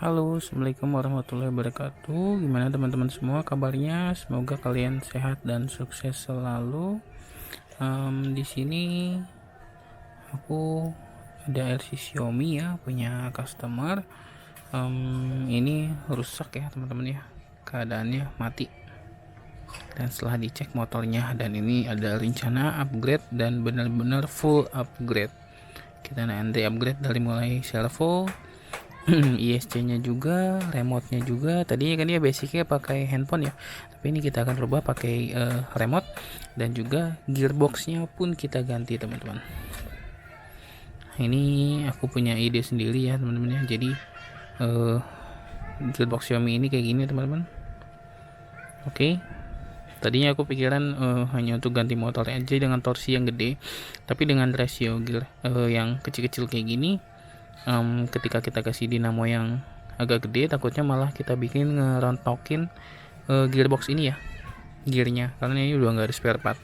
Halo, assalamualaikum warahmatullahi wabarakatuh. Gimana teman-teman semua kabarnya? Semoga kalian sehat dan sukses selalu. Di sini aku ada LC Xiaomi ya, punya customer. Ini rusak ya teman-teman ya, keadaannya mati. Dan setelah dicek motornya, dan ini ada rencana upgrade dan benar-benar full upgrade. Kita nanti upgrade dari mulai servo, ISC-nya juga, remote-nya juga. Tadinya kan dia basicnya pakai handphone ya, tapi ini kita akan rubah pakai remote, dan juga gearbox-nya pun kita ganti teman-teman. Ini aku punya ide sendiri ya teman-teman ya. Jadi gearbox Xiaomi ini kayak gini teman-teman. Oke. Tadinya aku pikiran hanya untuk ganti motor aja dengan torsi yang gede, tapi dengan ratio gear yang kecil-kecil kayak gini, ketika kita kasih dinamo yang agak gede, takutnya malah kita bikin ngerontokin gearbox ini ya, gearnya, karena ini udah nggak ada spare part.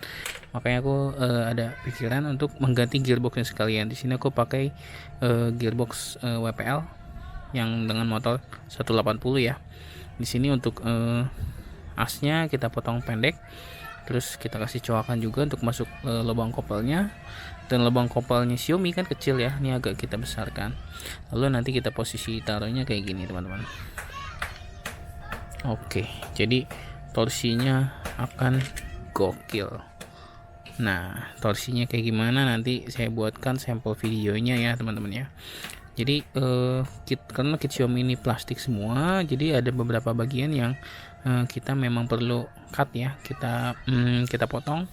Makanya aku ada pikiran untuk mengganti gearboxnya sekalian. Di sini aku pakai gearbox WPL yang dengan motor 180 ya. Di sini untuk asnya kita potong pendek, terus kita kasih coakan juga untuk masuk lubang kopelnya. Dan lubang kopelnya Xiaomi kan kecil ya, ini agak kita besarkan. Lalu nanti kita posisi taruhnya kayak gini teman-teman. Oke, jadi torsinya akan gokil. Nah, torsinya kayak gimana nanti saya buatkan sampel videonya ya teman-teman ya. Jadi karena kit Xiaomi ini plastik semua, jadi ada beberapa bagian yang kita memang perlu cut ya, kita potong,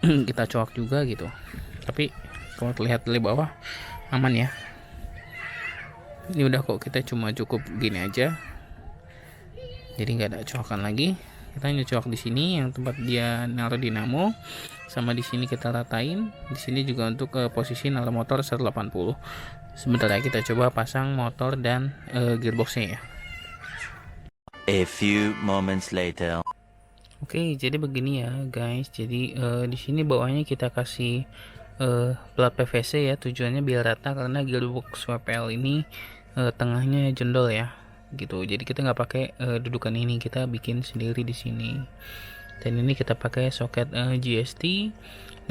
kita coak juga gitu. Tapi kalau terlihat dari bawah aman ya. Ini udah kok, kita cuma cukup gini aja, jadi nggak ada coakan lagi. Kita hanya coak di sini yang tempat dia naruh dinamo, sama di sini kita ratain. Di sini juga untuk posisi naruh motor 180. Sebentar ya, kita coba pasang motor dan gearboxnya ya. A few moments later. Oke, jadi begini ya guys. Jadi di sini bawahnya kita kasih plat PVC ya, tujuannya biar rata, karena gearbox WPL ini tengahnya jendol ya gitu. Jadi kita nggak pakai dudukan ini, kita bikin sendiri di sini. Dan ini kita pakai soket GST,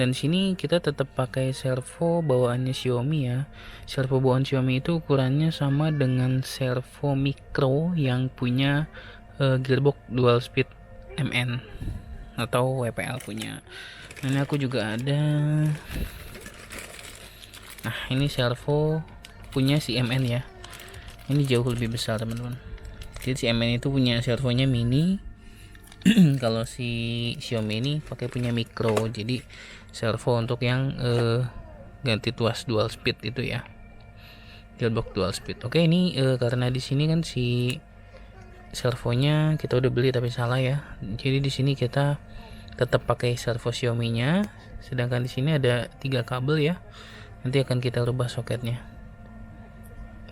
dan sini kita tetap pakai servo bawaannya Xiaomi ya. Servo bawaan Xiaomi itu ukurannya sama dengan servo micro yang punya gearbox dual speed MN atau WPL punya. Ini aku juga ada. Nah, ini servo punya si MN ya. Ini jauh lebih besar teman-teman. Jadi si MN itu punya servonya mini. Kalau si Xiaomi ini pakai punya micro, jadi servo untuk yang ganti tuas dual speed itu ya, gearbox dual speed. Oke, ini karena di sini kan si servonya kita udah beli tapi salah ya, jadi di sini kita tetap pakai servo Xiaomi nya, sedangkan di sini ada 3 kabel ya. Nanti akan kita rubah soketnya.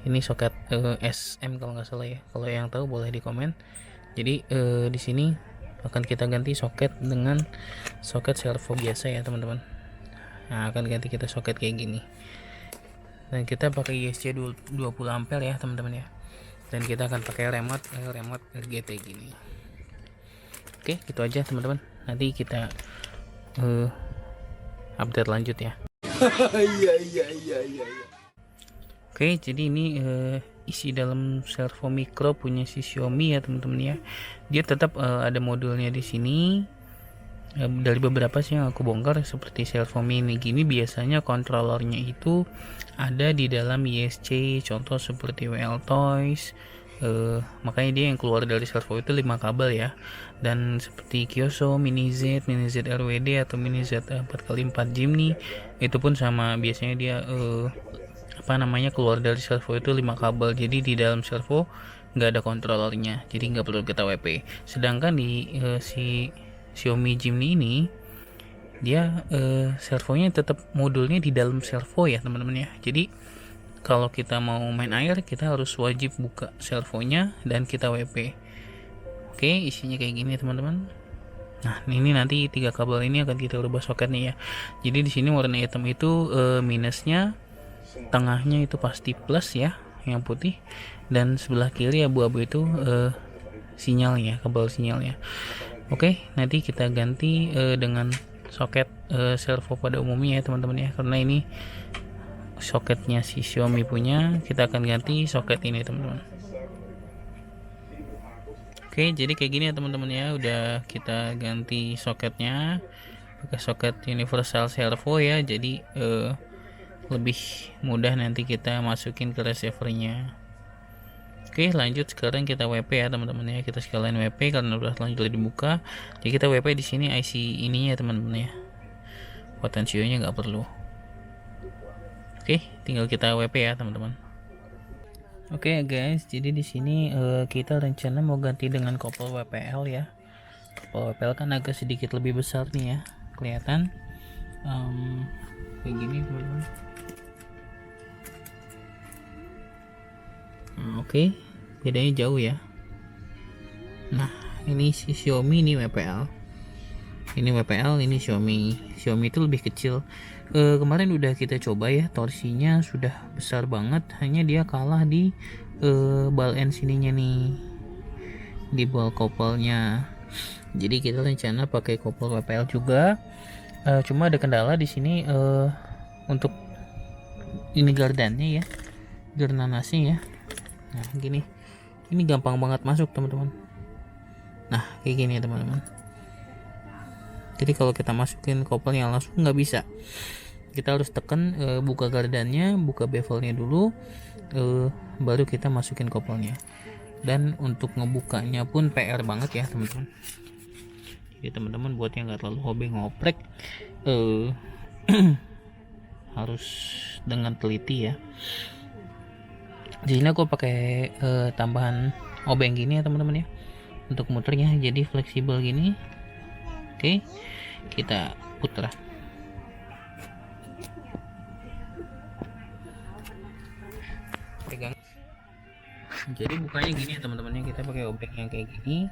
Ini soket SM kalau nggak salah ya, kalau yang tahu boleh di komen. Jadi di sini akan kita ganti soket dengan soket servo biasa ya teman-teman. Nah, akan ganti kita soket kayak gini, dan kita pakai ISC 20 ampere ya teman-teman ya. Dan kita akan pakai remote RGT gini. Oke, gitu aja teman-teman. Nanti kita update lanjut ya. Iya. Oke, jadi ini isi dalam servo micro punya si Xiaomi ya teman-teman ya. Dia tetap ada modulnya di sini. Dari beberapa sih yang aku bongkar, seperti servo mini gini, biasanya kontrolernya itu ada di dalam ISC, contoh seperti WL Toys. Makanya dia yang keluar dari servo itu 5 kabel ya. Dan seperti Kioso, Mini Z RWD atau Mini Z 4x4 Jimny, itu pun sama, biasanya dia keluar dari servo itu 5 kabel. Jadi di dalam servo nggak ada kontrolernya, jadi nggak perlu kita WP. Sedangkan di si Xiaomi Jimny ini, dia servonya tetap modulnya di dalam servo ya teman-teman ya. Jadi kalau kita mau main air, kita harus wajib buka servonya dan kita WP. Oke, isinya kayak gini teman-teman. Nah, ini nanti 3 kabel ini akan kita rubah soketnya ya. Jadi di sini warna hitam itu minusnya, tengahnya itu pasti plus ya, yang putih, dan sebelah kiri abu-abu itu sinyalnya, kabel sinyalnya. Oke, nanti kita ganti dengan soket servo pada umumnya ya teman-teman ya, karena ini soketnya si Xiaomi punya, kita akan ganti soket ini teman-teman. Oke, jadi kayak gini ya teman-teman ya, udah kita ganti soketnya pakai soket universal servo ya, jadi lebih mudah nanti kita masukin ke receivernya. Oke, lanjut sekarang kita WP ya teman-teman ya, kita sekalian WP karena udah lanjut dibuka. Jadi kita WP di sini IC ininya teman-teman ya, potensionya nggak perlu. Oke, tinggal kita WP ya teman-teman. Oke guys, jadi di sini kita rencana mau ganti dengan kopel WPL ya. Kopel WPL kan agak sedikit lebih besar nih ya, kelihatan kayak gini teman-teman. Oke, bedanya jauh ya. Nah, ini si Xiaomi, ini WPL. Ini WPL, ini Xiaomi. Xiaomi itu lebih kecil. Kemarin udah kita coba ya, torsinya sudah besar banget, hanya dia kalah di ball end sininya nih, di ball kopelnya. Jadi kita rencana pakai kopel WPL juga. Cuma ada kendala di sini untuk ini gardannya ya, gardanasnya ya. Nah gini, ini gampang banget masuk teman-teman. Nah kayak gini ya teman-teman. Jadi kalau kita masukin kopelnya langsung nggak bisa, kita harus tekan buka gardannya, buka bevelnya dulu, baru kita masukin kopelnya. Dan untuk ngebukanya pun PR banget ya teman-teman. Jadi teman-teman buat yang nggak terlalu hobi ngoprek, harus dengan teliti ya. Di sini aku pakai tambahan obeng gini ya teman-teman ya, untuk muternya jadi fleksibel gini. Oke, kita putar. Pegang. Jadi bukanya gini ya teman-teman, kita pakai obeng yang kayak gini.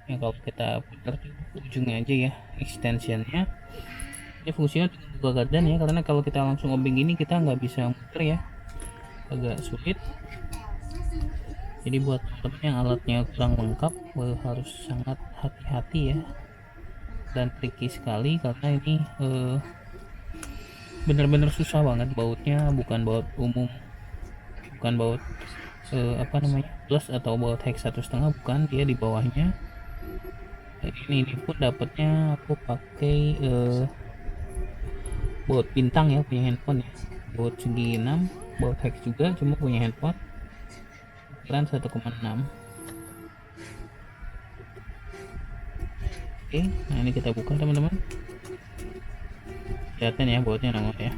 Yang kalau kita putar ujungnya aja ya, extensionnya. Ini fungsinya untuk buka gardan ya, karena kalau kita langsung obeng gini kita nggak bisa muter ya, agak sulit. Jadi buat teman-teman yang alatnya kurang lengkap harus sangat hati-hati ya, dan tricky sekali karena ini bener-bener susah banget bautnya, bukan baut umum, bukan baut plus atau baut hex 1,5, bukan, dia di bawahnya. Ini pun dapatnya aku pakai baut bintang ya, punya handphone ya, baut segi 6, baut hex juga, cuma punya handphone ukuran 1,6. Oke, nah ini kita buka teman-teman, kelihatan ya bautnya nongol ya.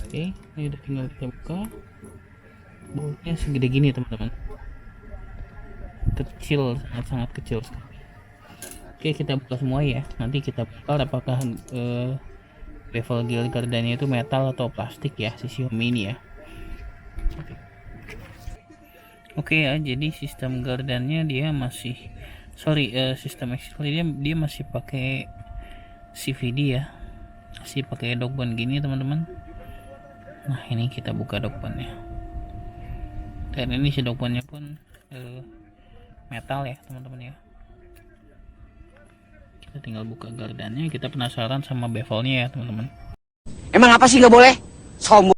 Oke, ini udah tinggal kita buka. Bautnya segede gini teman-teman, kecil, sangat-sangat kecil sekali. Oke, kita buka semua ya, nanti kita buka apakah bevel gardannya itu metal atau plastik ya, si Xiaomi ini ya. Oke ya, jadi sistem gardannya dia masih sistem extrail dia masih pakai CVD ya, masih pakai dogban gini teman-teman. Nah ini kita buka dogbannya, dan ini si dogbannya pun metal ya teman-teman ya. Kita tinggal buka gardannya, kita penasaran sama bevelnya ya teman-teman. Emang apa sih nggak boleh? Sombong.